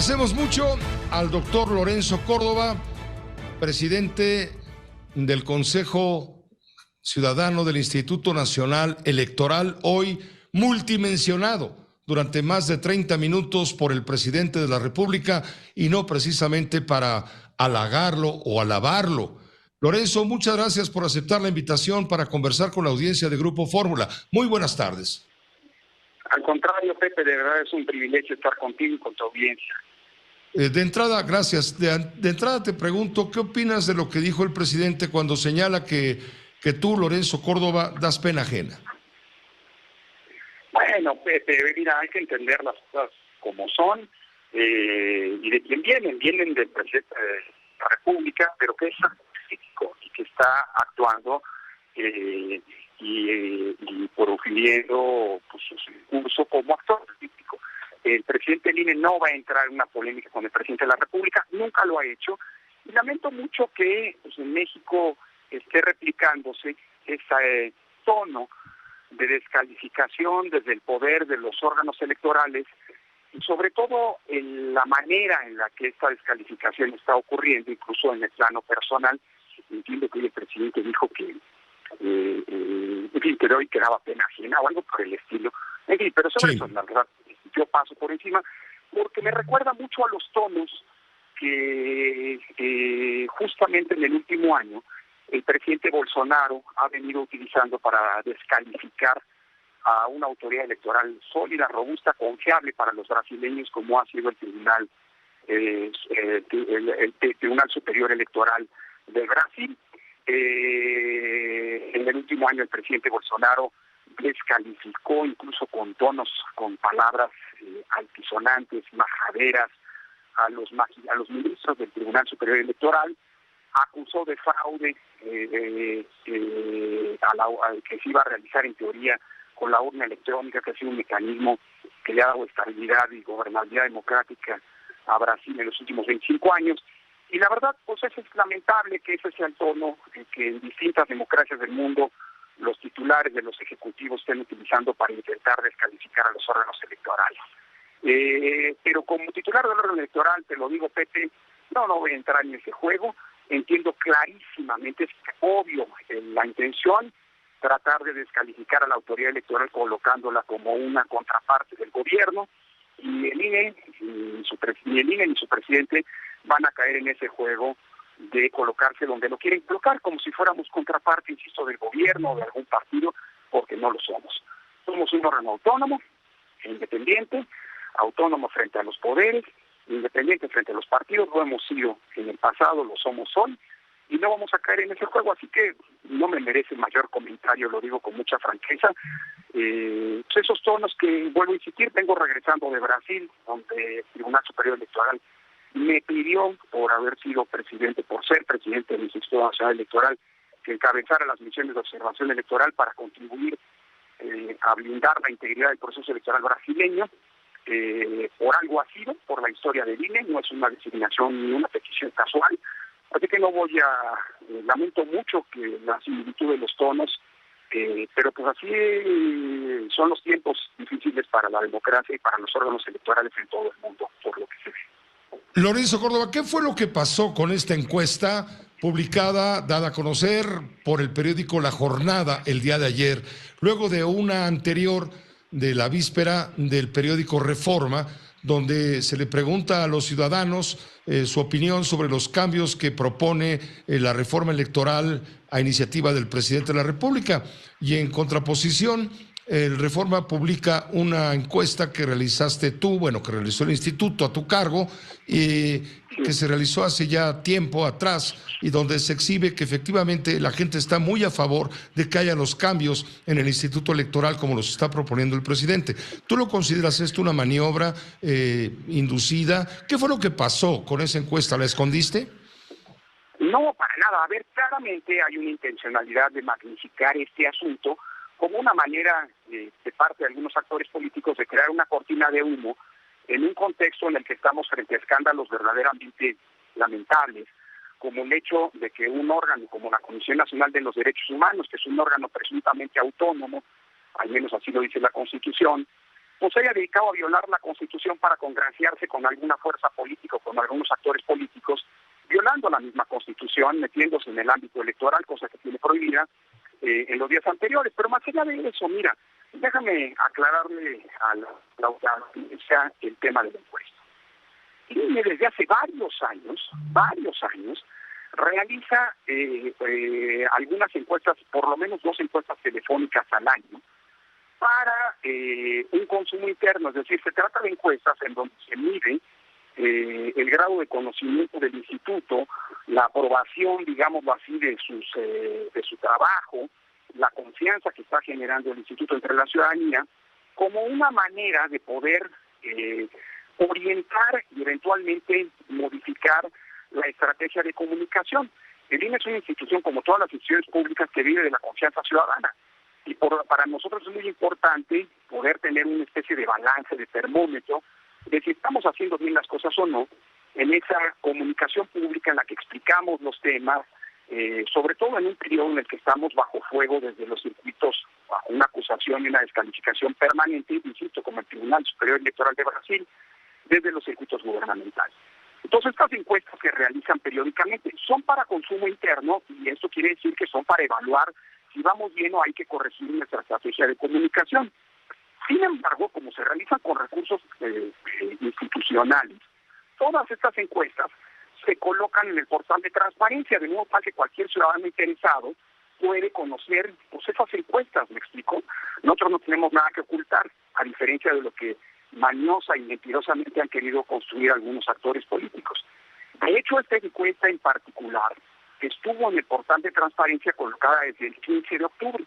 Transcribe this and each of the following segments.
Agradecemos mucho al doctor Lorenzo Córdoba, presidente del Consejo Ciudadano del Instituto Nacional Electoral, hoy multimensionado durante más de 30 minutos por el presidente de la República y no precisamente para halagarlo o alabarlo. Lorenzo, muchas gracias por aceptar la invitación para conversar con la audiencia de Grupo Fórmula. Muy buenas tardes. Al contrario, Pepe, de verdad es un privilegio estar contigo y con tu audiencia. De entrada, gracias. De entrada te pregunto, ¿qué opinas de lo que dijo el presidente cuando señala que tú, Lorenzo Córdoba, das pena ajena? Bueno, Pepe, mira, hay que entender las cosas como son y de quién vienen. Vienen del presidente de la República, pero que es político y que está actuando y profiriendo pues, su discurso como actor político. El presidente del INE no va a entrar en una polémica con el presidente de la República, nunca lo ha hecho, y lamento mucho que pues, en México esté replicándose ese tono de descalificación desde el poder de los órganos electorales, y sobre todo en la manera en la que esta descalificación está ocurriendo, incluso en el plano personal. Entiendo que hoy el presidente dijo que en fin, que hoy quedaba pena ajena o algo por el estilo. En fin, pero sobre eso, la verdad, yo paso por encima, porque me recuerda mucho a los tonos que justamente en el último año el presidente Bolsonaro ha venido utilizando para descalificar a una autoridad electoral sólida, robusta, confiable para los brasileños, como ha sido el Tribunal Tribunal Superior Electoral de Brasil. En el último año el presidente Bolsonaro descalificó incluso con tonos, con palabras altisonantes, majaderas a los ministros del Tribunal Superior Electoral, acusó de fraude que se iba a realizar en teoría con la urna electrónica, que ha sido un mecanismo que le ha dado estabilidad y gobernabilidad democrática a Brasil en los últimos 25 años. Y la verdad, pues es lamentable que ese sea el tono que en distintas democracias del mundo los titulares de los ejecutivos estén utilizando para intentar descalificar a los órganos electorales. Pero como titular del órgano electoral, te lo digo, Pepe, no voy a entrar en ese juego. Entiendo clarísimamente, es obvio la intención, tratar de descalificar a la autoridad electoral colocándola como una contraparte del gobierno, y el INE ni su presidente van a caer en ese juego de colocarse donde lo quieren colocar, como si fuéramos contraparte, insisto, del gobierno o de algún partido, porque no lo somos. Somos un órgano autónomo, independiente, autónomo frente a los poderes, independiente frente a los partidos. Lo hemos sido en el pasado, lo somos hoy, y no vamos a caer en ese juego, así que no me merece mayor comentario, lo digo con mucha franqueza. Esos tonos que, vuelvo a insistir, vengo regresando de Brasil, donde el Tribunal Superior Electoral me pidió, por haber sido presidente, por ser presidente del Instituto Nacional Electoral, que encabezara las misiones de observación electoral para contribuir a blindar la integridad del proceso electoral brasileño. Por algo ha sido, por la historia del INE, no es una designación ni una petición casual. Así que no voy a... lamento mucho que la similitud de los tonos, pero pues así son los tiempos difíciles para la democracia y para los órganos electorales en todo el mundo, por lo que se ve. Lorenzo Córdoba, ¿qué fue lo que pasó con esta encuesta publicada, dada a conocer por el periódico La Jornada el día de ayer, luego de una anterior de la víspera del periódico Reforma, donde se le pregunta a los ciudadanos su opinión sobre los cambios que propone la reforma electoral a iniciativa del presidente de la República? Y en contraposición, el Reforma publica una encuesta que realizaste tú, que realizó el instituto a tu cargo, que se realizó hace ya tiempo atrás, y donde se exhibe que efectivamente la gente está muy a favor de que haya los cambios en el Instituto Electoral como los está proponiendo el presidente. ¿Tú lo consideras esto una maniobra inducida? ¿Qué fue lo que pasó con esa encuesta? ¿La escondiste? No, para nada. A ver, claramente hay una intencionalidad de magnificar este asunto como una manera de parte de algunos actores políticos de crear una cortina de humo en un contexto en el que estamos frente a escándalos verdaderamente lamentables, como el hecho de que un órgano como la Comisión Nacional de los Derechos Humanos, que es un órgano presuntamente autónomo, al menos así lo dice la Constitución, pues se haya dedicado a violar la Constitución para congraciarse con alguna fuerza política o con algunos actores políticos, violando la misma Constitución, metiéndose en el ámbito electoral, cosa que tiene prohibida en los días anteriores. Pero más allá de eso, mira, déjame aclararle a la audiencia el tema de la encuesta. INE desde hace varios años, realiza algunas encuestas, por lo menos 2 encuestas telefónicas al año, para un consumo interno, es decir, se trata de encuestas en donde se mide el grado de conocimiento del instituto, la aprobación, digámoslo así, de su trabajo, la confianza que está generando el instituto entre la ciudadanía, como una manera de poder orientar y eventualmente modificar la estrategia de comunicación. El INE es una institución, como todas las instituciones públicas, que vive de la confianza ciudadana. Y para nosotros es muy importante poder tener una especie de balance, de termómetro, de si estamos haciendo bien las cosas o no, en esa comunicación pública en la que explicamos los temas, sobre todo en un periodo en el que estamos bajo fuego desde los circuitos, bajo una acusación y una descalificación permanente, insisto, como el Tribunal Superior Electoral de Brasil, desde los circuitos gubernamentales. Entonces, estas encuestas que realizan periódicamente son para consumo interno, y esto quiere decir que son para evaluar si vamos bien o hay que corregir nuestra estrategia de comunicación. Sin embargo, como se realizan con recursos institucionales, todas estas encuestas se colocan en el portal de transparencia, de modo tal que cualquier ciudadano interesado puede conocer pues, esas encuestas, ¿me explico? Nosotros no tenemos nada que ocultar, a diferencia de lo que mañosa y mentirosamente han querido construir algunos actores políticos. De hecho, esta encuesta en particular estuvo en el portal de transparencia colocada desde el 15 de octubre.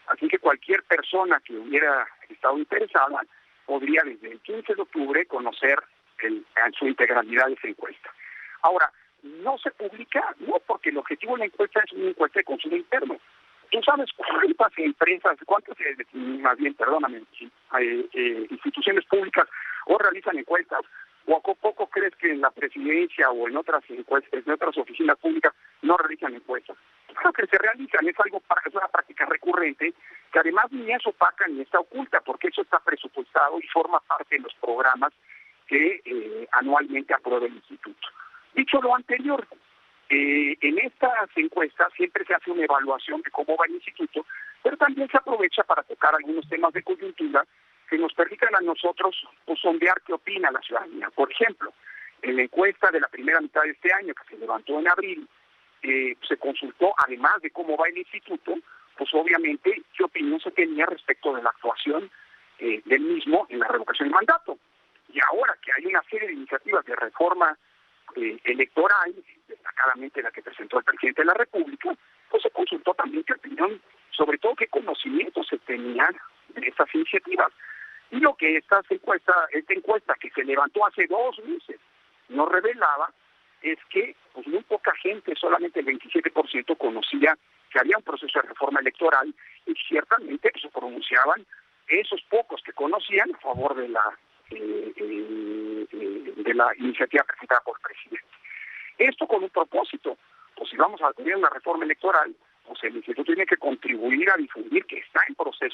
Así que cualquier persona que hubiera estado interesada podría desde el 15 de octubre conocer en su integralidad esa encuesta. Ahora, no se publica, no porque el objetivo de la encuesta es una encuesta de consumo interno. ¿Tú sabes cuántas empresas, instituciones públicas o realizan encuestas? ¿O a poco crees que en la presidencia o en otras encuestas, en otras oficinas públicas no realizan encuestas? Claro que se realizan, es una práctica recurrente que además ni es opaca ni está oculta, porque eso está presupuestado y forma parte de los programas que anualmente aprueba el instituto. Dicho lo anterior, en estas encuestas siempre se hace una evaluación de cómo va el instituto, pero también se aprovecha para tocar algunos temas de coyuntura que nos permitan a nosotros pues, sondear qué opina la ciudadanía. Por ejemplo, en la encuesta de la primera mitad de este año, que se levantó en abril, se consultó, además de cómo va el instituto, pues obviamente qué opinión se tenía respecto de la actuación del mismo en la revocación del mandato. Y ahora que hay una serie de iniciativas de reforma electoral, destacadamente la que presentó el presidente de la República, pues se consultó también qué opinión, sobre todo qué conocimientos se tenían de estas iniciativas. Y lo que esta encuesta que se levantó hace 2 meses nos revelaba es que pues muy poca gente, solamente el 27% conocía que había un proceso de reforma electoral y ciertamente se pronunciaban esos pocos que conocían a favor de la iniciativa presentada por el presidente. Esto con un propósito, pues si vamos a tener una reforma electoral, pues el instituto tiene que contribuir a difundir que está en curso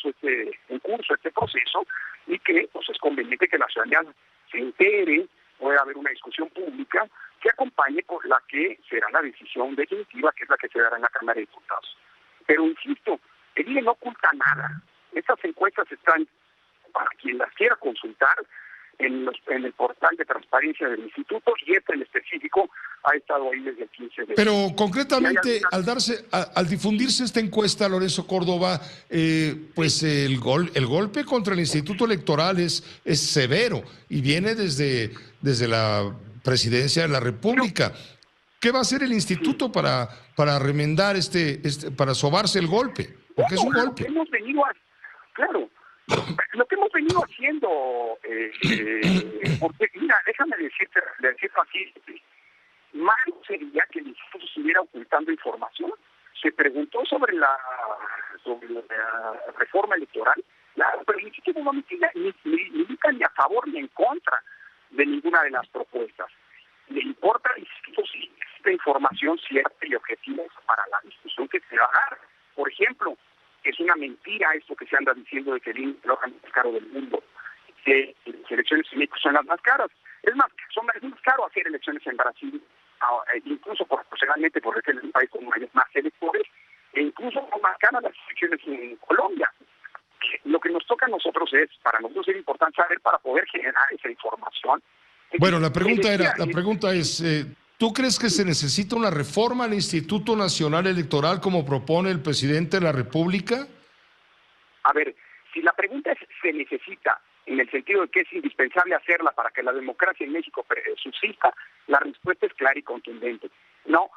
este proceso y que pues es conveniente que la ciudadanía se entere, puede haber una discusión pública que acompañe con la que será la decisión definitiva, que es la que se dará en la Cámara de Diputados. Pero insisto, el INE no oculta nada. Estas encuestas están, para quien las quiera consultar, en el portal de transparencia del instituto, y en específico ha estado ahí desde el 15 de Pero concretamente, al difundirse esta encuesta, Lorenzo Córdoba, pues el golpe contra el Instituto Electoral es severo y viene desde la presidencia de la República. ¿Qué va a hacer el instituto para remendar para sobarse el golpe? Porque es un golpe. Lo que hemos venido haciendo, porque mira, déjame decirte así, malo sería que el instituto estuviera ocultando información. Se preguntó sobre la reforma electoral, claro, pero el instituto no milita ni a favor ni en contra de ninguna de las propuestas. Le importa al instituto si existe información cierta y objetiva para la discusión que se va a dar. Por ejemplo, es una mentira esto que se anda diciendo de que el INE es el órgano más caro del mundo. que las elecciones en México son las más caras. Es más caro hacer elecciones en Brasil, incluso proporcionalmente porque es el país con más electores, e incluso son más caras las elecciones en Colombia. Lo que nos toca a nosotros para nosotros es importante saber para poder generar esa información. Bueno, la pregunta es, ¿tú crees que se necesita una reforma al Instituto Nacional Electoral como propone el presidente de la República? A ver, si la pregunta es ¿se necesita en el sentido de que es indispensable hacerla para que la democracia en México subsista? La respuesta es clara y contundente. No,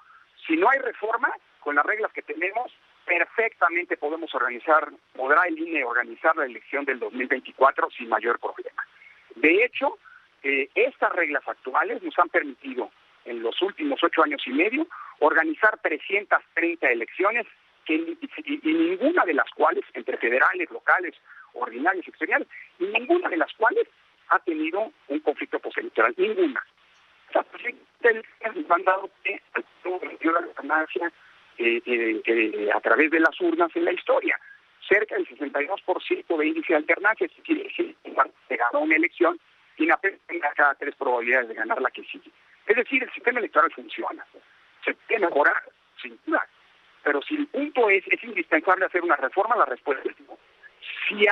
si no hay reforma, con las reglas que tenemos, perfectamente podrá el INE organizar la elección del 2024 sin mayor problema. De hecho, estas reglas actuales nos han permitido en los últimos 8 años y medio organizar 330 elecciones y ninguna de las cuales, entre federales, locales, ordinarias y exteriores, y ninguna de las cuales ha tenido un conflicto postelectoral, ninguna. Han dado que la alternancia a través de las urnas en la historia. Cerca del 62% de índice de alternancia, es decir, se ganó una elección y apenas tenga cada 3 probabilidades de ganar la que sigue. Es decir, el sistema electoral funciona. Se puede mejorar, sin duda. Pero si el punto es indispensable hacer una reforma, la respuesta es no. Si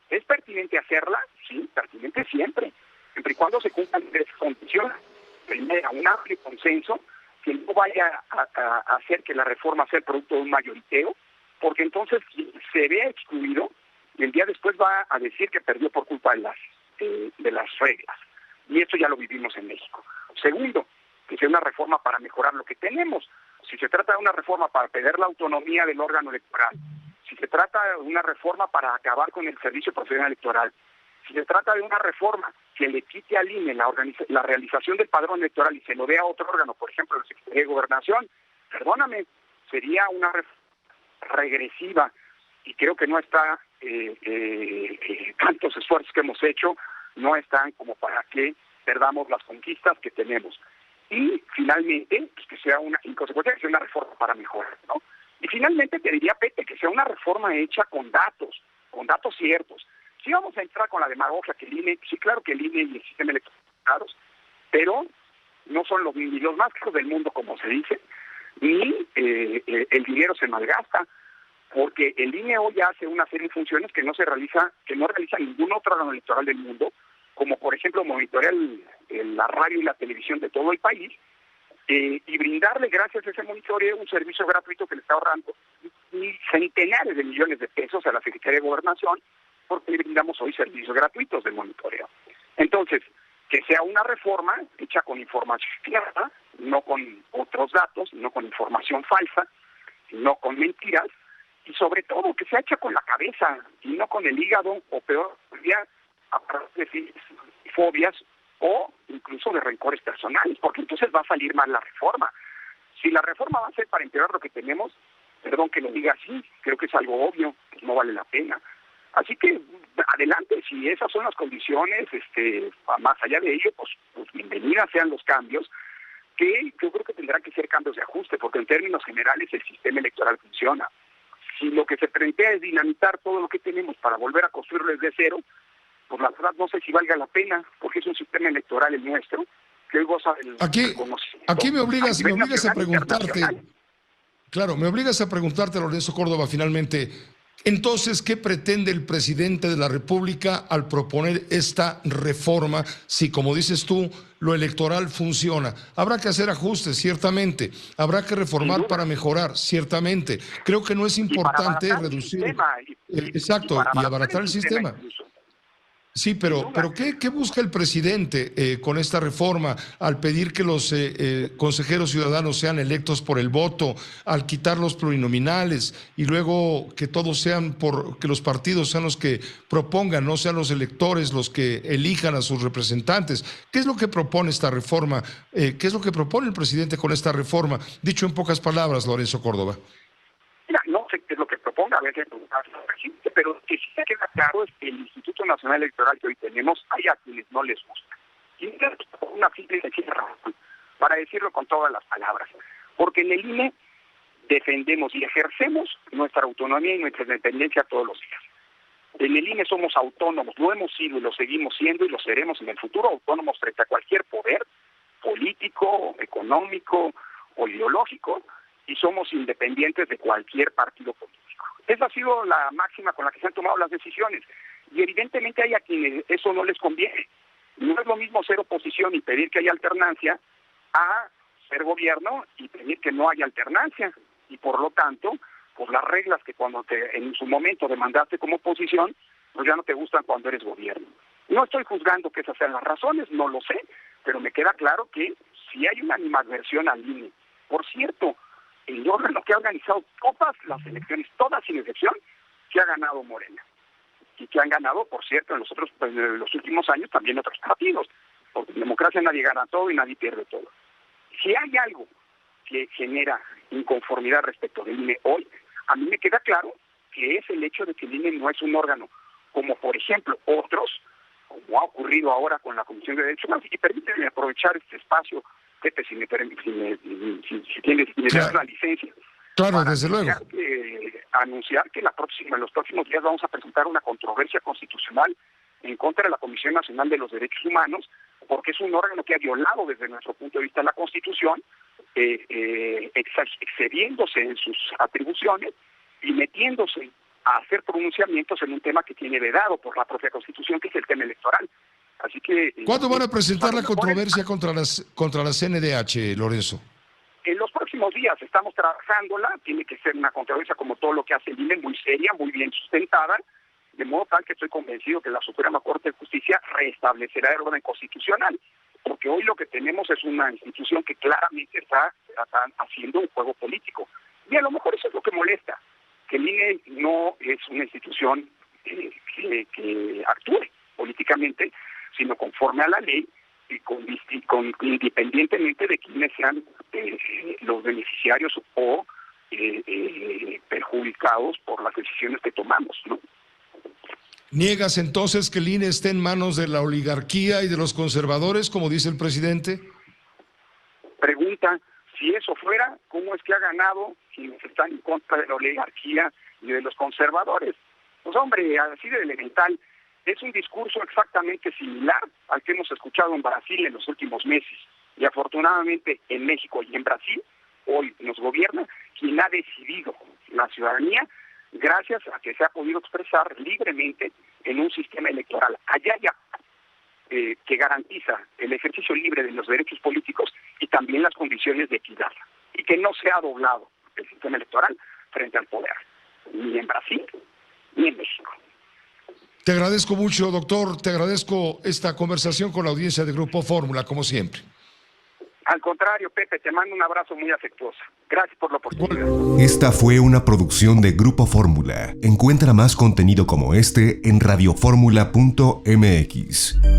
es pertinente hacerla, sí, pertinente siempre y cuando se cumplan 3 condiciones. Primero, un amplio consenso, que no vaya a hacer que la reforma sea el producto de un mayoriteo, porque entonces quien se vea excluido, y el día después va a decir que perdió por culpa de las reglas. Y esto ya lo vivimos en México. Segundo, que sea una reforma para mejorar lo que tenemos. Si se trata de una reforma para perder la autonomía del órgano electoral, si se trata de una reforma para acabar con el servicio profesional electoral, si se trata de una reforma que le quite al INE la realización del padrón electoral y se lo dé a otro órgano, por ejemplo, la Secretaría de Gobernación, perdóname, sería una reforma regresiva y creo que no está, tantos esfuerzos que hemos hecho, no están como para que perdamos las conquistas que tenemos. Y finalmente, pues que sea en consecuencia, que sea una reforma para mejorar, ¿no? Y finalmente te diría, Pepe, que sea una reforma hecha con datos ciertos. Sí vamos a entrar con la demagogia que el INE, sí claro que el INE y el sistema electoral, pero no son ni los más caros del mundo, como se dice, ni el dinero se malgasta, porque el INE hoy hace una serie de funciones que no realiza ningún otro órgano electoral del mundo, como por ejemplo monitorear la radio y la televisión de todo el país, y brindarle, gracias a ese monitoreo, un servicio gratuito que le está ahorrando centenares de millones de pesos a la Secretaría de Gobernación, porque le brindamos hoy servicios gratuitos de monitoreo. Entonces, que sea una reforma hecha con información cierta, no con otros datos, no con información falsa, no con mentiras, y sobre todo que sea hecha con la cabeza y no con el hígado, o peor, a partir de fobias o incluso de rencores personales, porque entonces va a salir mal la reforma. Si la reforma va a ser para empeorar lo que tenemos, perdón que lo diga así, creo que es algo obvio, pues no vale la pena. Así que adelante, si esas son las condiciones, más allá de ello, pues bienvenidas sean los cambios, que yo creo que tendrán que ser cambios de ajuste, porque en términos generales el sistema electoral funciona. Si lo que se plantea es dinamitar todo lo que tenemos para volver a construirlo desde cero, pues la verdad no sé si valga la pena, porque es un sistema electoral el nuestro, que hoy goza del reconocimiento. Aquí me obligas a preguntarte, claro, me obligas a preguntarte, Lorenzo Córdoba, finalmente, entonces, ¿qué pretende el presidente de la República al proponer esta reforma? Si, como dices tú, lo electoral funciona. Habrá que hacer ajustes, ciertamente. Habrá que reformar para mejorar, ciertamente. Creo que no es importante reducir. Exacto, y abaratar el sistema. Sí, pero ¿qué busca el presidente con esta reforma al pedir que los consejeros ciudadanos sean electos por el voto, al quitar los plurinominales y luego que todos que los partidos sean los que propongan, no sean los electores los que elijan a sus representantes? ¿Qué es lo que propone esta reforma? ¿Qué es lo que propone el presidente con esta reforma? Dicho en pocas palabras, Lorenzo Córdoba. Mira, no sé qué es lo que proponga, a veces pero que sí se queda claro es que el Instituto Nacional Electoral que hoy tenemos, hay a quienes no les gusta. Y una simple y sencilla razón, para decirlo con todas las palabras. Porque en el INE defendemos y ejercemos nuestra autonomía y nuestra independencia todos los días. En el INE somos autónomos, lo hemos sido y lo seguimos siendo y lo seremos en el futuro, autónomos frente a cualquier poder político, económico o ideológico, y somos independientes de cualquier partido político. Esa ha sido la máxima con la que se han tomado las decisiones, y evidentemente hay a quienes eso no les conviene. No es lo mismo ser oposición y pedir que haya alternancia a ser gobierno y pedir que no haya alternancia, y por lo tanto, pues las reglas que cuando en su momento demandaste como oposición, pues ya no te gustan cuando eres gobierno. No estoy juzgando que esas sean las razones, no lo sé, pero me queda claro que si hay una animadversión al INE, por cierto, el órgano que ha organizado todas las elecciones, todas sin excepción, que ha ganado Morena, y que han ganado, por cierto, en los últimos años también otros partidos, porque en democracia nadie gana todo y nadie pierde todo. Si hay algo que genera inconformidad respecto del INE hoy, a mí me queda claro que es el hecho de que el INE no es un órgano, como por ejemplo otros, como ha ocurrido ahora con la Comisión de Derechos Humanos, y permíteme aprovechar este espacio, Pepe, si me das la licencia. Claro, desde luego. Anunciar que en los próximos días vamos a presentar una controversia constitucional en contra de la Comisión Nacional de los Derechos Humanos, porque es un órgano que ha violado desde nuestro punto de vista la Constitución, excediéndose en sus atribuciones y metiéndose a hacer pronunciamientos en un tema que tiene vedado por la propia Constitución, que es el tema electoral. Así que ¿cuándo van a presentar la controversia contra la CNDH, Lorenzo? En los próximos días estamos trabajándola, tiene que ser una controversia como todo lo que hace el INE, muy seria, muy bien sustentada, de modo tal que estoy convencido que la Suprema Corte de Justicia restablecerá el orden constitucional, porque hoy lo que tenemos es una institución que claramente está haciendo un juego político. Y a lo mejor eso es lo que molesta, que el INE no es una institución que actúe políticamente, sino conforme a la ley y independientemente de quiénes sean los beneficiarios o perjudicados por las decisiones que tomamos, ¿no? ¿Niegas entonces que el INE esté en manos de la oligarquía y de los conservadores, como dice el presidente? Pregunta, si eso fuera, ¿cómo es que ha ganado quienes están en contra de la oligarquía y de los conservadores? Pues hombre, así de elemental, es un discurso exactamente similar al que hemos escuchado en Brasil en los últimos meses. Y afortunadamente en México y en Brasil, hoy nos gobierna quien ha decidido la ciudadanía, gracias a que se ha podido expresar libremente en un sistema electoral allá que garantiza el ejercicio libre de los derechos políticos y también las condiciones de equidad, y que no se ha doblado el sistema electoral frente al poder, ni en Brasil ni en México. Te agradezco mucho, doctor, te agradezco esta conversación con la audiencia de Grupo Fórmula, como siempre. Al contrario, Pepe, te mando un abrazo muy afectuoso. Gracias por la oportunidad. Esta fue una producción de Grupo Fórmula. Encuentra más contenido como este en radioformula.mx.